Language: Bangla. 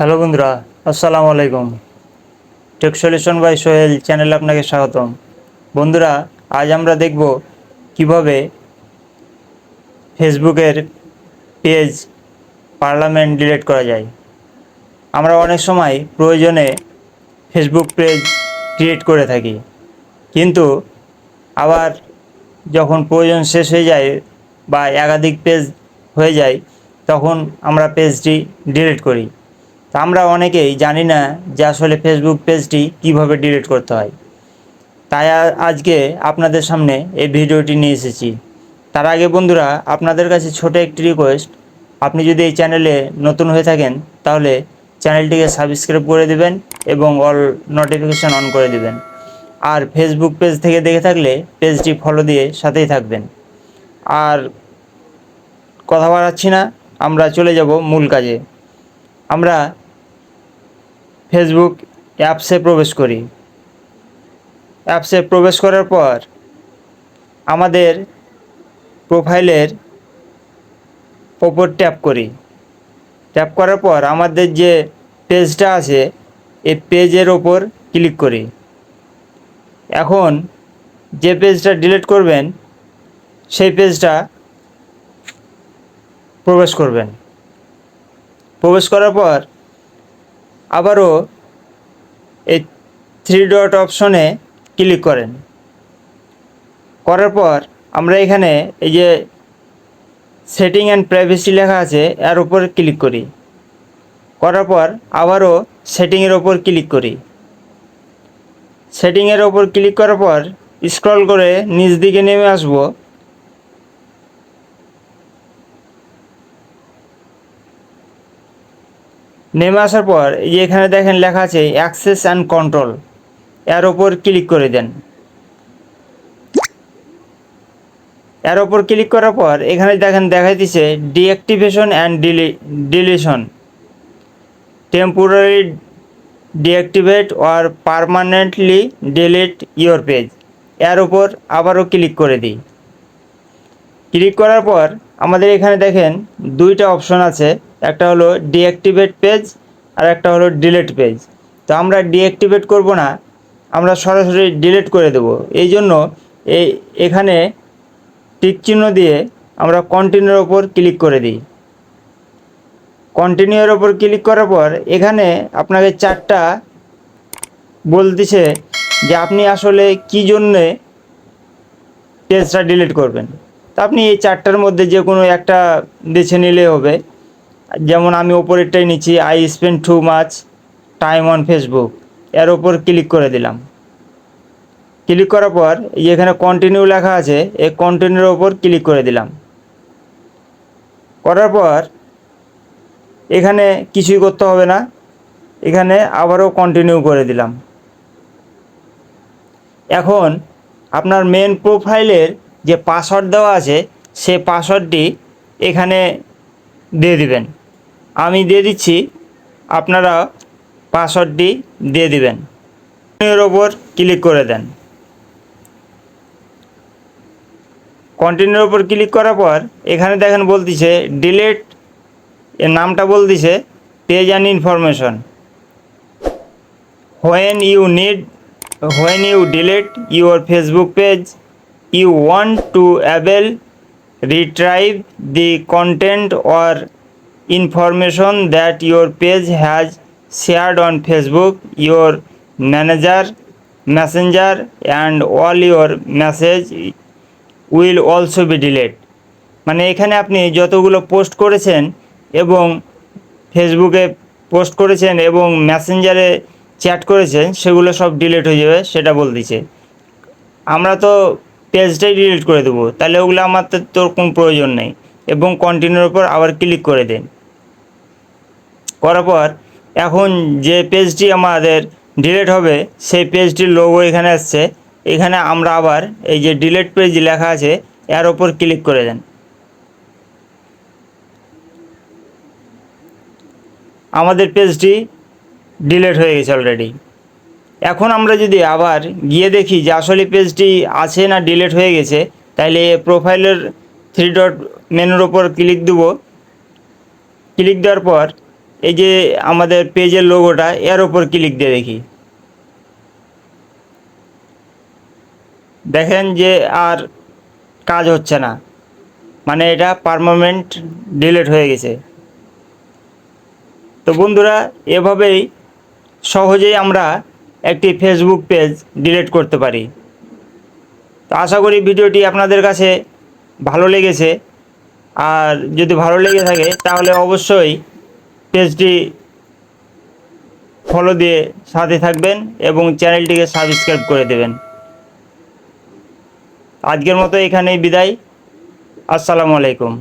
হ্যালো বন্ধুরা, আসসালামু আলাইকুম। টেক সলিউশন বাই সোহেল চ্যানেলে আপনাকে স্বাগতম। বন্ধুরা, আজ আমরা দেখব কিভাবে ফেসবুকের পেজ পার্লামেন্ট ডিলিট করা যায়। আমরা অনেক সময় প্রয়োজনে ফেসবুক পেজ ক্রিয়েট করে থাকি, কিন্তু আবার যখন প্রয়োজন শেষ হয়ে যায় বা একাধিক পেজ হয়ে যায়, তখন আমরা পেজটি ডিলিট করি। তা আমরা অনেকেই জানি না যে আসলে ফেসবুক পেজটি কিভাবে ডিলিট করতে হয়। তাই আজকে আপনাদের সামনে এই ভিডিওটি নিয়ে এসেছি। তার আগে বন্ধুরা, আপনাদের কাছে ছোট একটি রিকোয়েস্ট, আপনি যদি এই চ্যানেলে নতুন হয়ে থাকেন তাহলে চ্যানেলটিকে সাবস্ক্রাইব করে দেবেন এবং অল নোটিফিকেশান অন করে দেবেন। আর ফেসবুক পেজ থেকে দেখে থাকলে পেজটি ফলো দিয়ে সাথেই থাকবেন। আর কথা বাড়াচ্ছি না, আমরা চলে যাব মূল কাজে। আমরা ফেসবুক অ্যাপসে প্রবেশ করি। অ্যাপসে প্রবেশ করার পর আমাদের প্রোফাইলের ওপর ট্যাপ করি। ট্যাপ করার পর আমাদের যে পেজটা আছে এই পেজের ওপর ক্লিক করি। এখন যে পেজটা ডিলিট করবেন সেই পেজটা প্রবেশ করবেন। প্রবেশ করার পর আবারও এই থ্রি ডট অপশনে ক্লিক করেন। করার পর আমরা এখানে এই যে সেটিং অ্যান্ড প্রাইভেসি লেখা আছে এর উপর ক্লিক করি। করার পর আবারও সেটিংয়ের ওপর ক্লিক করি। সেটিংয়ের ওপর ক্লিক করার পর স্ক্রল করে নিচ দিকে নেমে আসব। নেমে আসার পর এই যে এখানে দেখেন লেখা আছে অ্যাক্সেস অ্যান্ড কন্ট্রোল, এর ওপর ক্লিক করে দেন। এর ওপর ক্লিক করার পর এখানে দেখেন দেখাইতেছে deactivation and deletion, temporary deactivate or permanently delete your page. এর ওপর আবারও ক্লিক করে দিই। ক্লিক করার পর আমাদের এখানে দেখেন দুইটা অপশন আছে, একটা হলো ডিঅ্যাক্টিভেট পেজ আর একটা হলো ডিলিট পেজ। তো আমরা ডিঅ্যাক্টিভেট করব না, আমরা সরাসরি ডিলিট করে দেব। এই জন্য এখানে টিক চিহ্ন দিয়ে আমরা কন্টিনিউর ওপর ক্লিক করে দিই। কন্টিনিউর ওপর ক্লিক করার পর এখানে আপনাকে চারটা বলতেছে যে আপনি আসলে কী জন্যে পেজটা ডিলিট করবেন। তা আপনি এই চারটার মধ্যে যে কোনো একটা বেছে নিলে হবে। যেমন আমি ওপরেরটাই নিচ্ছি, I spend too much time on Facebook, এর ওপর ক্লিক করে দিলাম। ক্লিক করার পর এখানে কন্টিনিউ লেখা আছে, এই কন্টিনিউর ওপর ক্লিক করে দিলাম। করার পর এখানে কিছুই করতে হবে না, এখানে আবারও কন্টিনিউ করে দিলাম। এখন আপনার মেন প্রোফাইলের যে পাসওয়ার্ড দেওয়া আছে সেই পাসওয়ার্ডটি এখানে দিয়ে দিবেন। আমি দিয়ে দিচ্ছি, আপনারা পাসওয়ার্ডটি দিয়ে দিবেন। এর ওপর ক্লিক করে দেন। কন্টিনিউর ওপর ক্লিক করার পর এখানে দেখেন বলতেছে ডিলিট, এর নামটা বলতেছে page and information. when you delete your Facebook page, you want to able retrieve the content or information that your page has shared on Facebook, your messenger and all your message will also be deleted। মানে এখানে আপনি যতগুলো পোস্ট করেছেন এবং ফেসবুকে পোস্ট করেছেন এবং মেসেঞ্জারে চ্যাট করেছেন সেগুলো সব ডিলিট হয়ে যাবে, সেটা বলতেছে। আমরা তো পেজটাই ডিলিট করে দেবো, তাহলে ওগুলো আমার তো কোনো প্রয়োজন নেই। এবং কন্টিনিউর উপর আবার ক্লিক করে দেন। করার পর এখন যে পেজটি আমাদের ডিলিট হবে সেই পেজটির লোগো এখানে আসছে। এখানে আমরা আবার এই যে ডিলিট পেজ লেখা আছে এর ওপর ক্লিক করে দেন। আমাদের পেজটি ডিলিট হয়ে গেছে অলরেডি। এখন আমরা যদি আবার গিয়ে দেখি যে আসলে পেজটি আছে না ডিলিট হয়ে গেছে, তাইলে প্রোফাইলের থ্রি ডট মেনুর ওপর ক্লিক দেব। ক্লিক দেওয়ার পর এই যে আমাদের পেজের লোগোটা, এর ওপর ক্লিক দিয়ে দেখি, দেখেন যে আর কাজ হচ্ছে না, মানে এটা পার্মানেন্ট ডিলিট হয়ে গেছে। তো বন্ধুরা, এভাবেই সহজেই আমরা একটি ফেসবুক পেজ ডিলিট করতে পারি। তো আশা করি ভিডিওটি আপনাদের কাছে ভালো লেগেছে, আর যদি ভালো লেগে থাকে তাহলে অবশ্যই পেজটি ফলো দিয়ে সাথে থাকবেন এবং চ্যানেলটিকে সাবস্ক্রাইব করে দেবেন। আজকের মতো এখানেই বিদায়। আসসালামু আলাইকুম।